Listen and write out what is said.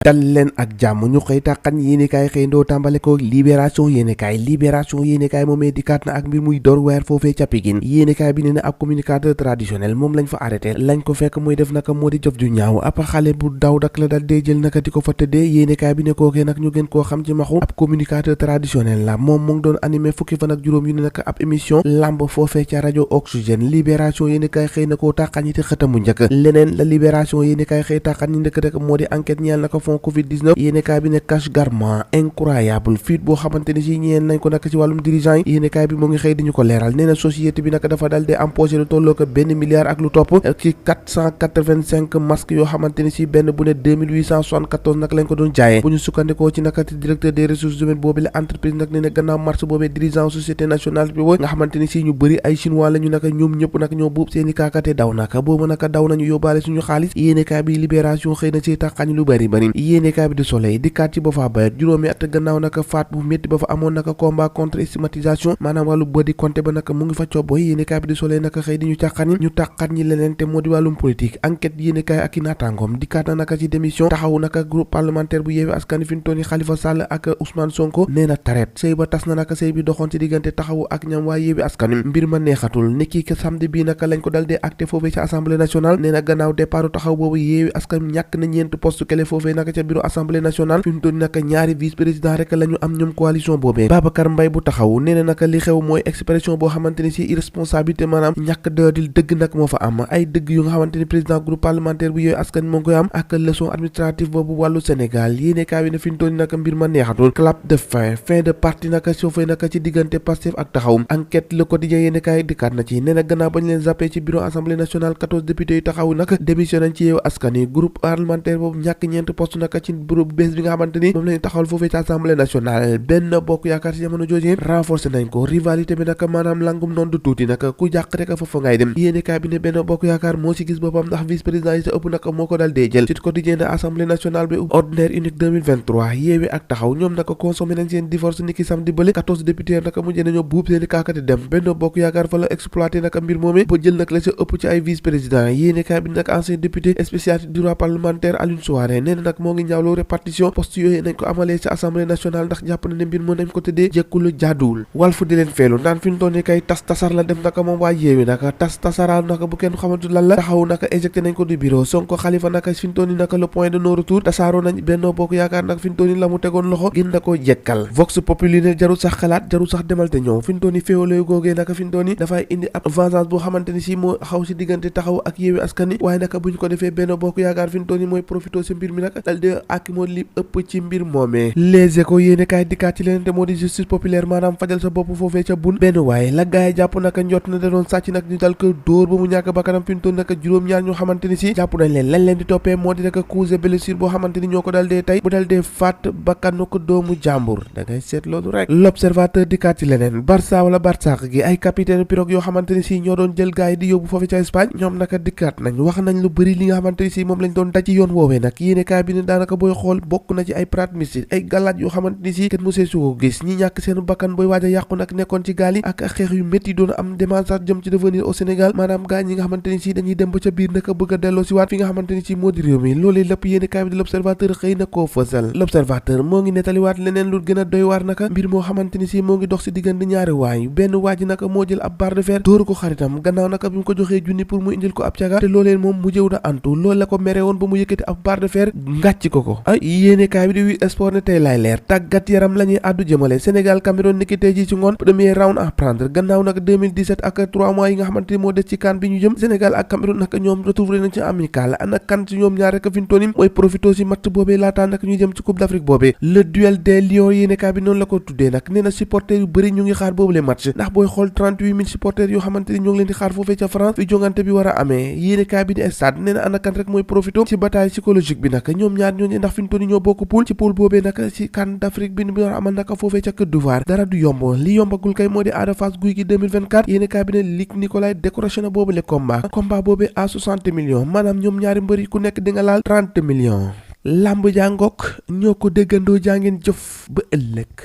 dal leen ak jàmm ñu xëy tàqan yéenekaay xëy ndoo tàmbale ko libération yéenekaay moomee dikkaat na ak mbir muy door weer foofee ca Pikine yéenekaay bi nee na ab communicateur traditionnel moom lañ fa arrêté lañ ko fekk muy def naka moo di jëf ju ñaaw ab xale bu daw dak la dal dee jël naka di ko fa tëddee yéenekaay bi ne kookee nag ñu gën koo xam ci maxu ab communicateur traditionnel la moom mu ngi doon animé fukki fan ak juróom yu ne naka ab émission lamb foofee ca rajo Oxygène libération yéenekaay xëy na koo tàqan ñi te xëtam bu njëkk leneen la libération yéenekaay xëy tàqan ñi ndëkk rek moo di enquête ñeel naka Covid-19 yéenekaay bi ne cash garment incroyable fuite boo xamante ni si ñeen nañ ko naka ci wàllum dirigeant yi yéenekaay bi mu ngi xëy di ñu ko leeral nee na société bi naka dafa dal di empoché lu tolloo ko benn milliard ak lu topp ci 485 masques yoo xamante ni si benn bu ne 2874 nag lañ ko doon jaayee bu ñu sukkandikoo ci naka ci directeur des ressources humaines boobu la entreprise nag nee na gannaaw marché boobee dirigeant société nationale bi nga xamante ni si ñu bëri ay chinois la ñu naka ñoom ñëpp nag ñoo buub seeni kaakate daw naka boobu naka daw nañu yóbbaale suñu xaalis yéenekaay bi libération xëy na ci tàqañ lu bari yéenekaay bi di Soleil dikkaat ci Boffa Bayotte juróomi at gannaaw naka faat bu métti ba fa amoon naka combat contre stigmatisation maanaam wàllu body compté ba naka mu ngi fa cobboy yéenekaay bi di Soleil naka xëy di ñu tàqat ñi leneen te moo di wàllum politique enquête yéenekaay ak i naataangoom dikkaat na naka ci démission taxawu naka groupe parlementaire bu Yewwi Askan Wi fi mu toll nii Khalifa Sall ak Ousmane Sonko nee na taret sëy ba tas na naka sëy bi doxoon ci diggante taxawu ak ñam waa Yewwi Askan Wi mbir ma neexatul niki ke samedi bii naka lañ ko dal dee acté foofee ca assemblée nationale nee na gannaaw départ taxaw boobu Yewwi Askan Wi ñàkk na ñeent poste kele foofee naka ca bureau assemblée nationale fi mu toll naka ñaari vice président rek la ñu am ñoom coalition boobee Babacar Mbaye bu taxaw nee na naka li xew mooy expression boo xamante ni si irresponsabilité maanaam ñàkk doodil dëgg nag moo fa am ay dëgg yu nga xamante ni président groupe parlementaire bu Yewwi Askan Wi moo ngi koy am ak leçon administrative boobu wàllu Sénégal yéenekaay bi ne fi mu toll naka mbir ma neexatul clap de fin de partie naka soofee naka ci diggante Pastef ak taxaw enquête Le Quotidien yéenekaay dikkaat na ci nee na gannaaw bañ leen zappé ci bureau assemblée nationale 14 députés yu taxaw naka démission nañ ci Yewwi Askan Wi groupe parlementaire boobu ñàkk ñeent poste naka ci bureau bu bees bi nga xamante ni moom lañu taxawal foofee ci assemblée nationale benn bokk yaakaar ci jamono jooju renforcé nañ ko rivalité bi naka maanaam langum noonu du tuuti naka ku jàq rek foofu ngay dem yéenekaay bi ne benn bokk yaakaar moo ci gis boppam ndax vice président yi sa ëpp naka moo ko dal dee jël ci quotidien de assemblée nationale bi ordinaire unique 2023 Yewwi ak taxaw ñoom naka consommé nañ seen divorce niki samedi bële 14 députés naka mujjee nañoo buub seeni kaakati dem benn bokk yaakaar fa la exploité naka mbir moomee ba jël nag la sa ëpp ci ay vice président yéenekaay bi nag ancien député spécialiste du droit parlementaire Alioune Souaré nee na nag moo ngi ñaawloo répartition poste yooyu nañ ko amalee ci assemblée nationale ndax jàpp na ne mbir moo nañ ko tëddee jekkulu jaaduwul Walf di leen feelu ndaan fi mu toll nii kay tas tasar la def naka moom waa Yewwi naka tas tasaraal naka bu kenn xamante lan la taxaw naka éjecté nañ ko du bureau Sonko Khalifa naka fi mu toll nii naka le point de non retour tasaaroo nañ Benno Bokk Yaakaar nag fi mu toll nii la mu tegoon loxo gën na ko jekkal Vox Populi ne jarul sax xalaat jarul sax demal te ñëw fi mu toll nii féewaloo googee naka fi mu toll nii dafay indi ab vengeance boo xamante ni si moo xaw si diggante taxaw ak Yewwi Askan Wi waaye naka bu ñu ko defee Benno Bokk Yaakaar fi mu toll nii mooy profité si mbir mi nag dal de ak moo li ëpp ci mbir moomee Les Échos yéenekaay dikkaat ci leneen te moo di justice populaire maanaam fajal sa bopp foofee ca bun benn waaye la gaay jàpp naka njot na da doon sàcc nag ñu dal ko dóor ba mu ñàkk bakkanam fi mu toll naka juróom-ñaar ñoo xamante ni si jàpp nañ leen lañ leen di toppee moo di naka cause blessure boo xamante ni ñoo ko dal dee tey bu dal dee faat bakkanu ko doomu jàmbur da ngay seet loolu rek L'Observateur dikkaat ci leneen Barça wala Barsaq gi ay capitaine pirogue yoo xamante ni si ñoo doon jël gaay di yóbbu foofu ca Espagne ñoom naka dikkaat nañ wax nañ lu bëri li nga xamante ni si moom lañ doon daj ci yoon woowee nag yéenekaay bi ne daanaka booy xool bokk na ci ay prat mystique ay galaaj yoo xamante ni si kenn mosee su ko gis ñi ñàkk seen bakkan booy waaj a yàqu nag nekkoon ci gaal yi ak xeex yu métti doon am démarche sax jëm ci revenir au Sénégal maanaam gaa ñi nga xamante ni si dañuy dem ba ca biir naka bëgg a delloo si waat fi nga xamante ni si moo di réew mi loolu lépp yéenekaay bi di L'Observateur xëy na koo fësal L'Observateur moo ngi nettaliwaat leneen lu gën a doy waar naka mbir moo xamante ni si moo ngi dox si diggante ñaari waay benn waaj naka moo jël ab barre de fer dóoru ko xaritam gannaaw naka bi mu ko joxee junni pour mu indil ko ab caga te loolee moom mu jëw na antu loolu la ko mere woon ba mu yëkkati ab barre de fer ngàcc ko ay yéenekaay bi di wi sport ne tey laay leer tàggat yaram la ñuy àddu jëmale Sénégal Cameroun niki tey ji ci ngoon premier round à prendre gannaaw nag 2017 ak 3 mois yi nga xamante ni moo des ci CAN bi ñu jëm Sénégal ak Cameroun nag ñoom retrouvé nañ ci amical ana kan ci ñoom ñaar rek fi mu toll nii mooy profité si match boobee laataa nag ñu jëm ci Coupe d'Afrique boobee le duel des lions yéenekaay bi noonu la ko tuddee nag nee na supporters yu bëri ñu ngi xaar boobule match ndax booy xool 38 000 supporters yoo xamante ni ñoo ngi leen di xaar foofee ca France fi jongante bi war a amee yéenekaay bi di stade nee na ana kan rek mooy profité ci bataille psychologique bi nag ñoom ñaar ñooñu ndax fi mu toll nii ñoo bokk poule ci poule boobee nag ci CAN d'Afrique bi war a amal nag foofee ca Côte d'Ivoire dara du yomb li yombagul kay moo di Ada Fass Gouye Gui 2024 yéenekaay bi ne Luc Nicolaï décroché na boobule combat boobee à 60 millions maanaam ñoom ñaari mbëri ku nekk di nga laal 30 millions lamb jàngook ñoo ko déggandoo jàngeen jëf ba ëllëg